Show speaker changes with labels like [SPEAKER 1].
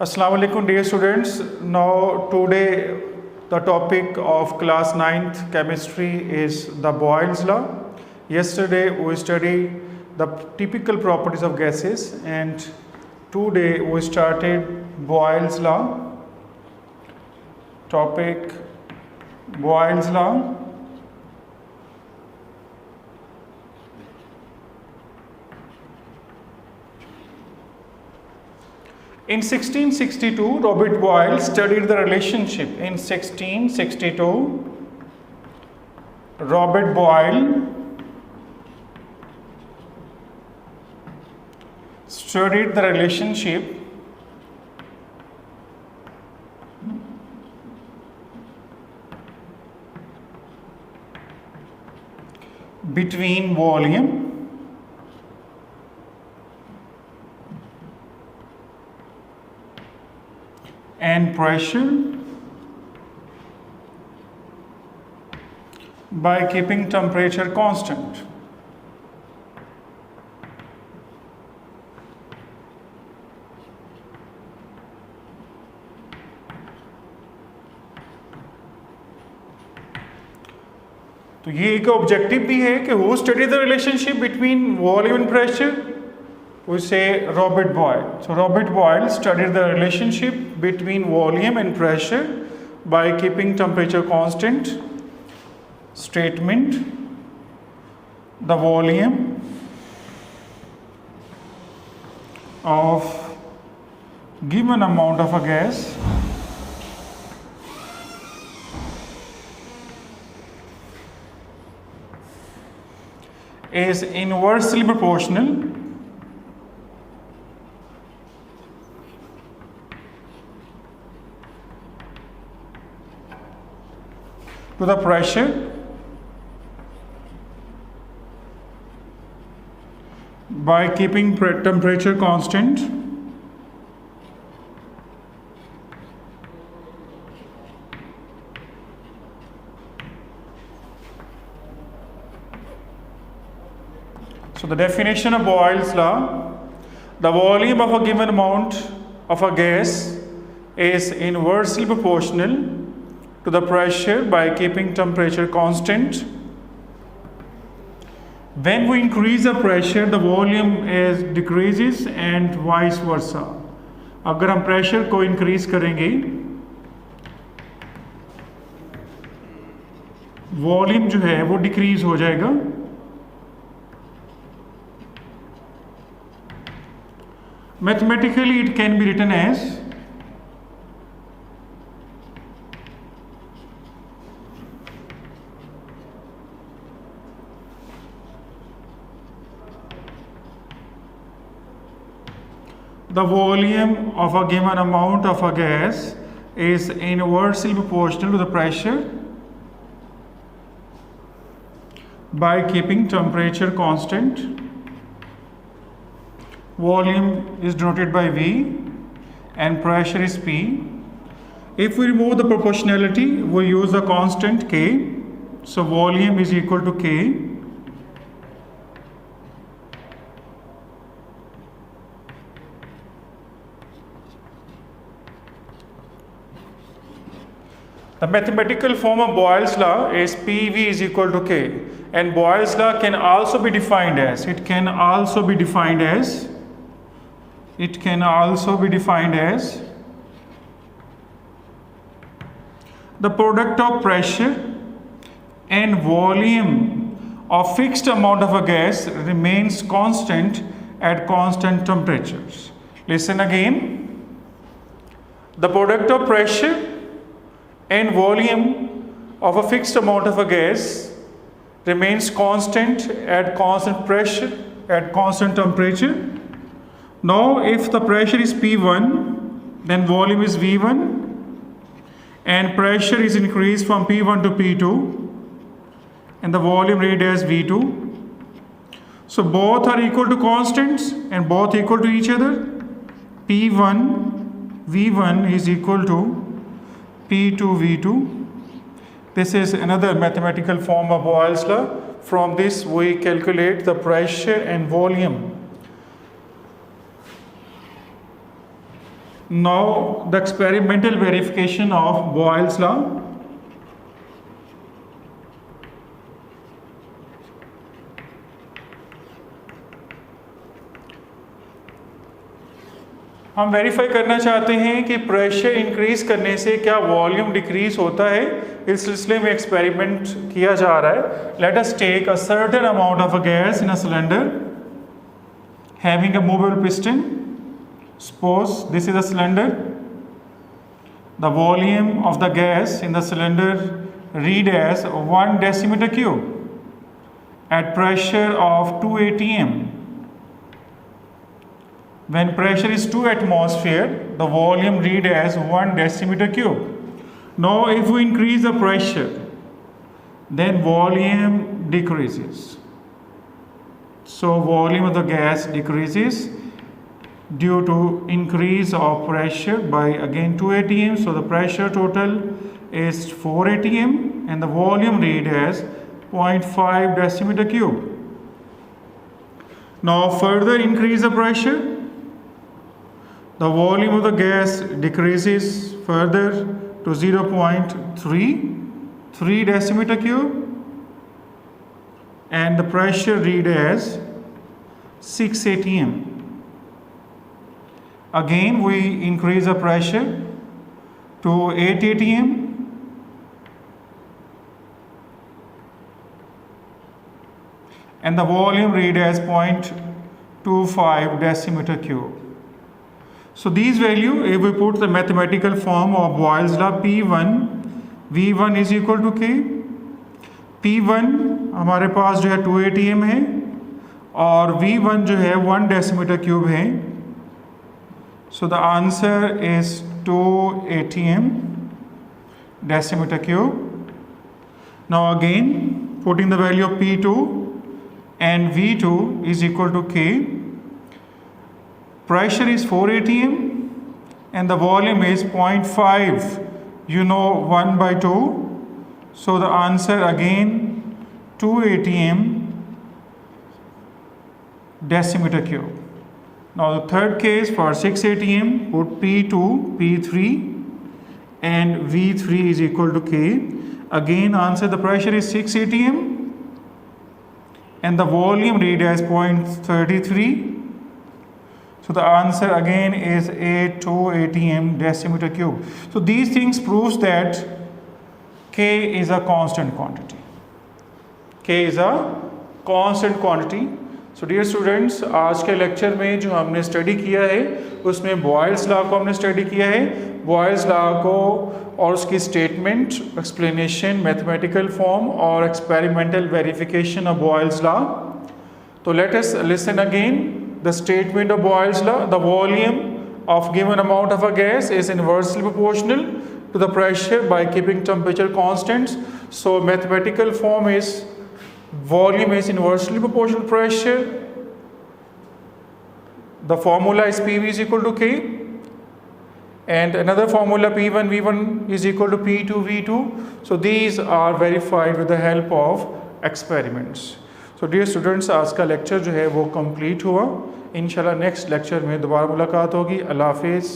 [SPEAKER 1] Assalamu alaikum dear students. Now today the topic of class 9th chemistry is the Boyle's law. Yesterday we studied the typical properties of gases and today we started Boyle's law. Topic Boyle's law. In 1662, Robert Boyle studied the relationship. In 1662, Robert Boyle studied the relationship between volume and pressure by keeping temperature constant. तो ये एक objective भी है कि who study the relationship between volume and pressure. We say Robert Boyle. So Robert Boyle studied the relationship between volume and pressure by keeping temperature constant. Statement: the volume of given amount of a gas is inversely proportional to the pressure by keeping temperature constant. So the definition of Boyle's law: the volume of a given amount of a gas is inversely proportional to the pressure by keeping temperature constant. When we increase the pressure, the volume is decreases and vice versa. अगर हम pressure को increase करेंगे, volume जो है वो decrease हो जाएगा. Mathematically it can be written as the volume of a given amount of a gas is inversely proportional to the pressure by keeping temperature constant. Volume is denoted by V and pressure is P. If we remove the proportionality, we use the constant K. So volume is equal to K. The mathematical form of Boyle's law is PV is equal to K, and Boyle's law can also be defined as the product of pressure and volume of fixed amount of a gas remains constant at constant temperatures. Listen again. The product of pressure and volume of a fixed amount of a gas remains constant at constant pressure at constant temperature. Now if the pressure is P1, then volume is V1 and pressure is increased from P1 to P2 and the volume read as V2. So both are equal to constants and both equal to each other. P1 V1 is equal to P2 V2. This is another mathematical form of Boyle's law. From this we calculate the pressure and volume. Now the experimental verification of Boyle's law. हम verify करना चाहते हैं कि pressure increase करने से क्या volume decrease होता है। इस सिलसिले में एक्सपेरिमेंट किया जा रहा है। Let us take a certain amount of a gas in a cylinder having a movable piston. Suppose this is a cylinder. The volume of the gas in the cylinder read as 1 decimeter cube at pressure of 2 atm. When pressure is 2 atmosphere, the volume read as 1 decimeter cube. Now if we increase the pressure, then volume decreases. So volume of the gas decreases due to increase of pressure by again 2 atm. So the pressure total is 4 atm and the volume read as 0.5 decimeter cube. Now further increase the pressure, the volume of the gas decreases further to 0.3 decimeter cube and the pressure read as 6 atm. Again we increase the pressure to 8 atm and the volume read as 0.25 decimeter cube. So these value, if we put the mathematical form of Boyle's law, P1 V1 is equal to K. P1 हमारे पास जो है 2 atm है और V1 जो है 1 decimeter cube है. So the answer is 2 atm decimeter cube. Now again putting the value of P2 and V2 is equal to K. Pressure is 4 atm and the volume is 0.5, you know 1 by 2. So the answer again 2 atm decimeter cube. Now the third case for 6 atm, put P2, P3 and V3 is equal to K. Again answer, the pressure is 6 atm and the volume read as 0.33. So the answer again is 2 atm decimeter cube. So these things proves that K is a constant quantity. K is a constant quantity. So dear students, आज के lecture में जो हमने study किया है उसमें Boyle's law को हमने स्टडी किया है. बॉयल्स लॉ को और उसकी स्टेटमेंट, एक्सप्लेनेशन, मैथमेटिकल फॉर्म और experimental verification of Boyle's law. तो let us listen again the statement of Boyle's law. The volume of given amount of a gas is inversely proportional to the pressure by keeping temperature constants. So mathematical form is volume is inversely proportional to pressure. The formula is PV is equal to K, and another formula P1 V1 is equal to P2 V2. So these are verified with the help of experiments. So dear students, आज का lecture जो है वो complete हुआ. इंशाल्लाह next lecture में दोबारा मुलाकात होगी. अल्लाह हाफिज़.